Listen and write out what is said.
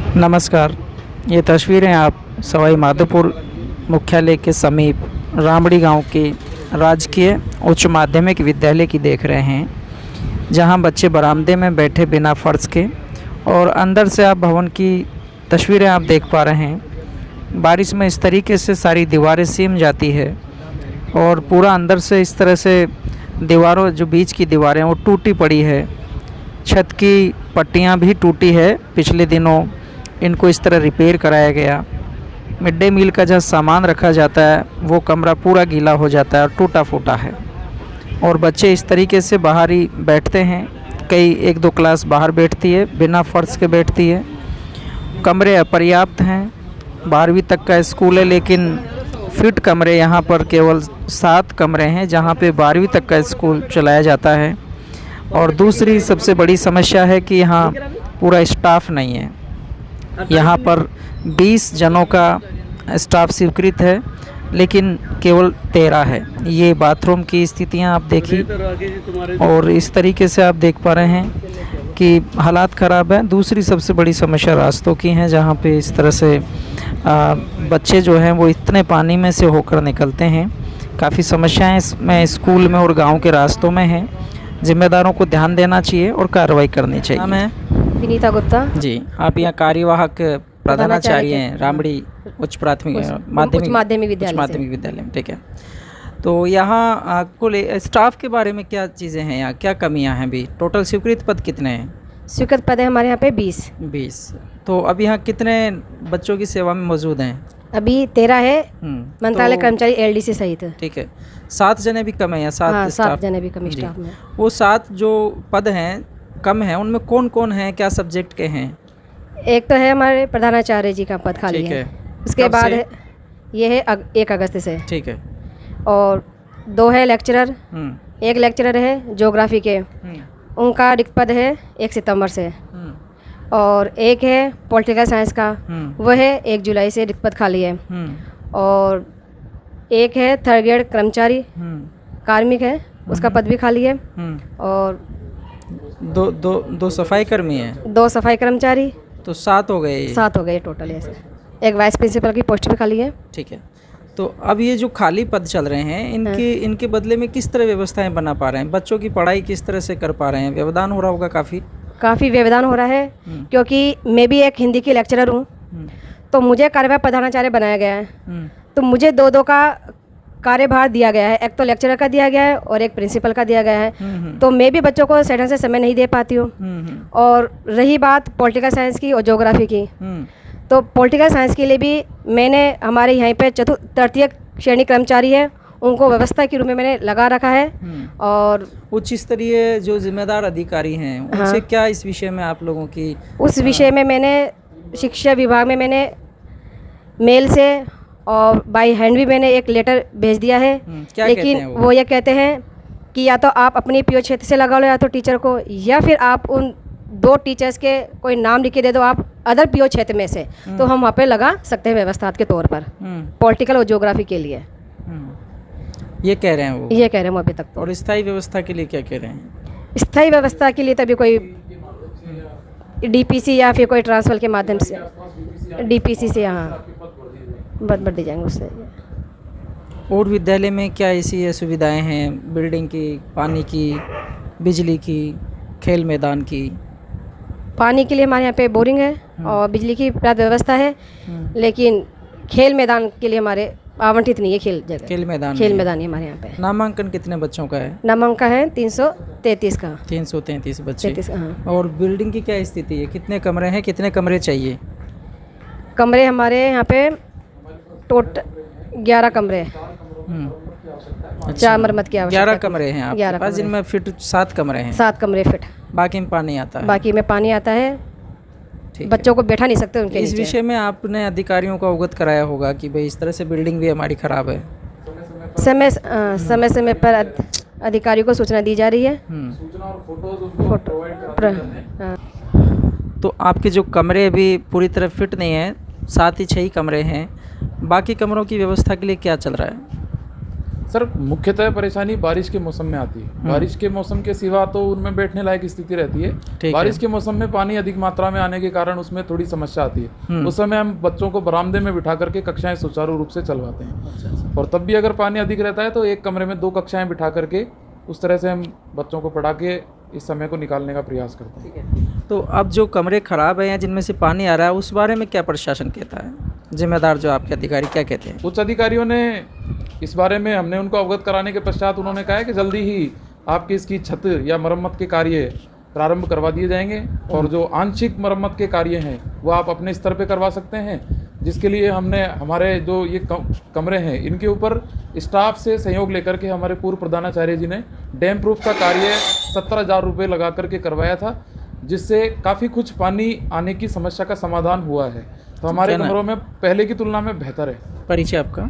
नमस्कार। ये तस्वीरें आप सवाई माधोपुर मुख्यालय के समीप रामड़ी गांव के राजकीय उच्च माध्यमिक विद्यालय की देख रहे हैं, जहां बच्चे बरामदे में बैठे बिना फर्श के, और अंदर से आप भवन की तस्वीरें आप देख पा रहे हैं। बारिश में इस तरीके से सारी दीवारें सीम जाती है और पूरा अंदर से इस तरह से दीवारों, जो बीच की दीवारें वो टूटी पड़ी है। छत की पट्टियां भी टूटी है। पिछले दिनों इनको इस तरह रिपेयर कराया गया। मिड डे मील का जहाँ सामान रखा जाता है वो कमरा पूरा गीला हो जाता है और टूटा फूटा है, और बच्चे इस तरीके से बाहर ही बैठते हैं। कई 1-2 क्लास बाहर बैठती है, बिना फर्श के बैठती है। कमरे अपर्याप्त हैं। 12वीं तक का स्कूल है, लेकिन फिट कमरे यहाँ पर केवल 7 कमरे हैं, जहाँ पे 12वीं तक का स्कूल चलाया जाता है। और दूसरी सबसे बड़ी समस्या है कि यहाँ पूरा स्टाफ नहीं है। यहाँ पर 20 जनों का स्टाफ स्वीकृत है, लेकिन केवल 13 है। ये बाथरूम की स्थितियाँ आप देखिए, और इस तरीके से आप देख पा रहे हैं कि हालात ख़राब है। दूसरी सबसे बड़ी समस्या रास्तों की है, जहाँ पे इस तरह से बच्चे जो हैं वो इतने पानी में से होकर निकलते हैं। काफ़ी समस्याएं इसमें स्कूल में और गांव के रास्तों में हैं। जिम्मेदारों को ध्यान देना चाहिए और कार्रवाई करनी चाहिए। नाम है विनीता गुप्ता जी। आप यहाँ कार्यवाहक प्रधानाचार्य हैं रामड़ी उच्च माध्यमिक विद्यालय में, ठीक है। तो यहाँ कुल स्टाफ के बारे में क्या चीज़ें हैं, यहाँ क्या कमियाँ हैं? भी टोटल स्वीकृत पद कितने हैं? स्वीकृत पद है हमारे यहाँ पे 20। तो अब यहाँ कितने बच्चों की सेवा में मौजूद हैं? अभी 13 है, मंत्रालय कर्मचारी LDC सहित। ठीक है। 7 जने भी कम है या 7 जने भी कम स्टाफ में। वो 7 जो पद हैं कम हैं, उनमें कौन कौन है, क्या सब्जेक्ट के हैं? एक तो है हमारे प्रधानाचार्य जी का पद खाली है। उसके बाद है ये है 1 अगस्त से। ठीक है। और 2 है लेक्चरर। एक लेक्चरर है ज्योग्राफी के, उनका रिक्त पद है 1 सितंबर से। और एक है पॉलिटिकल साइंस का, वह है 1 जुलाई से रिक्त पद खाली है। और एक है 3rd ग्रेड कर्मचारी कार्मिक है, उसका पद भी खाली है। और दो सफाई कर्मी हैं, 2 सफाई कर्मचारी, तो 7 हो गए। 7 हो गए टोटल ऐसे। एक वाइस प्रिंसिपल की पोस्ट भी खाली है। ठीक है। तो अब ये जो खाली पद चल रहे हैं, इनके बदले में किस तरह व्यवस्थाएं बना पा रहे हैं? बच्चों की पढ़ाई किस तरह से कर पा रहे हैं? व्यवधान हो रहा होगा काफ़ी व्यवधान हो रहा है, क्योंकि मैं भी एक हिंदी की लेक्चरर हूँ। तो मुझे कार्यवाहक प्रधानाचार्य बनाया गया है। तो मुझे 2-2 का कार्यभार दिया गया है। एक तो लेक्चरर का दिया गया है और एक प्रिंसिपल का दिया गया है। तो मैं भी बच्चों को सही ढंग से समय नहीं दे पाती हूँ। और रही बात पॉलिटिकल साइंस की और ज्योग्राफी की, तो पॉलिटिकल साइंस के लिए भी मैंने हमारे यहाँ पे तृतीय श्रेणी कर्मचारी है, उनको व्यवस्था के रूप में मैंने लगा रखा है। और उच्च स्तरीय जो जिम्मेदार अधिकारी हैं उनसे क्या इस विषय में आप लोगों की? उस विषय में मैंने शिक्षा विभाग में मैंने मेल से और बाई हैंड भी मैंने एक लेटर भेज दिया है। लेकिन वो ये कहते हैं कि या तो आप अपनी PO क्षेत्र से लगा लो, या तो टीचर को, या फिर आप उन 2 टीचर्स के कोई नाम लिख के दे दो आप अदर PO क्षेत्र में से, तो हम वहाँ पे लगा सकते हैं व्यवस्था के तौर पर पॉलिटिकल और ज्योग्राफी के लिए। ये कह रहे हैं वो? ये कह रहे हैं वो अभी तक तो। और स्थायी व्यवस्था के लिए क्या कह रहे हैं? स्थायी व्यवस्था के लिए तभी कोई DPC या फिर कोई ट्रांसफर के माध्यम से DPC से यहाँ बढ़ दी जाएंगे उससे। और विद्यालय में क्या ऐसी सुविधाएं हैं? बिल्डिंग की, पानी की, बिजली की, खेल मैदान की? पानी के लिए हमारे यहाँ पे बोरिंग है और बिजली की पर्याप्त व्यवस्था है, लेकिन खेल मैदान के लिए हमारे आवंटित नहीं है खेल जगह। खेल मैदान है हमारे यहाँ पे। नामांकन कितने बच्चों का है? नामांकन है 333 का। 333 बच्चे। 33, हाँ। और बिल्डिंग की क्या स्थिति है? कितने कमरे हैं, कितने कमरे चाहिए? कमरे हमारे यहाँ पे टोटल 11 कमरे। 4 मरम्मत की आवश्यकता। 11 कमरे हैं आपके पास, जिनमें फिट 7 कमरे हैं। 7 कमरे फिट, बाकी में पानी आता है। बाकी में पानी आता है, बच्चों को बैठा नहीं सकते उनके इस नीचे। विषय में आपने अधिकारियों को अवगत कराया होगा कि भाई इस तरह से बिल्डिंग भी हमारी ख़राब है? समय पर अधिकारियों को सूचना दी जा रही है। तो आपके जो कमरे अभी पूरी तरह फिट नहीं हैं, 7 ही 6 ही कमरे हैं, बाकी कमरों की व्यवस्था के लिए क्या चल रहा है? सर मुख्यतः परेशानी बारिश के मौसम में आती है। बारिश के मौसम के सिवा तो उनमें बैठने लायक स्थिति रहती है। बारिश के मौसम में पानी अधिक मात्रा में आने के कारण उसमें थोड़ी समस्या आती है। उस समय हम बच्चों को बरामदे में बिठा करके कक्षाएं सुचारू रूप से चलवाते हैं। और तब भी अगर पानी अधिक रहता है तो एक कमरे में 2 कक्षाएं बिठा करके उस तरह से हम बच्चों को पढ़ा के इस समय को निकालने का प्रयास करते हैं। तो अब जो कमरे ख़राब हैं या जिनमें से पानी आ रहा है, उस बारे में क्या प्रशासन कहता है? जिम्मेदार जो आपके अधिकारी क्या कहते हैं? उच्च अधिकारियों ने इस बारे में हमने उनको अवगत कराने के पश्चात उन्होंने कहा है कि जल्दी ही आपकी इसकी छत या मरम्मत के कार्य प्रारंभ करवा दिए जाएंगे और जो आंशिक मरम्मत के कार्य हैं वो आप अपने स्तर पे करवा सकते हैं, जिसके लिए हमने हमारे जो ये कमरे हैं इनके ऊपर स्टाफ से सहयोग लेकर के हमारे पूर्व प्रधानाचार्य जी ने डैम प्रूफ का कार्य 17,000 रुपये लगा करके करवाया था, जिससे काफ़ी कुछ पानी आने की समस्या का समाधान हुआ है। तो हमारे कमरों में पहले की तुलना में बेहतर है। परिचय आपका?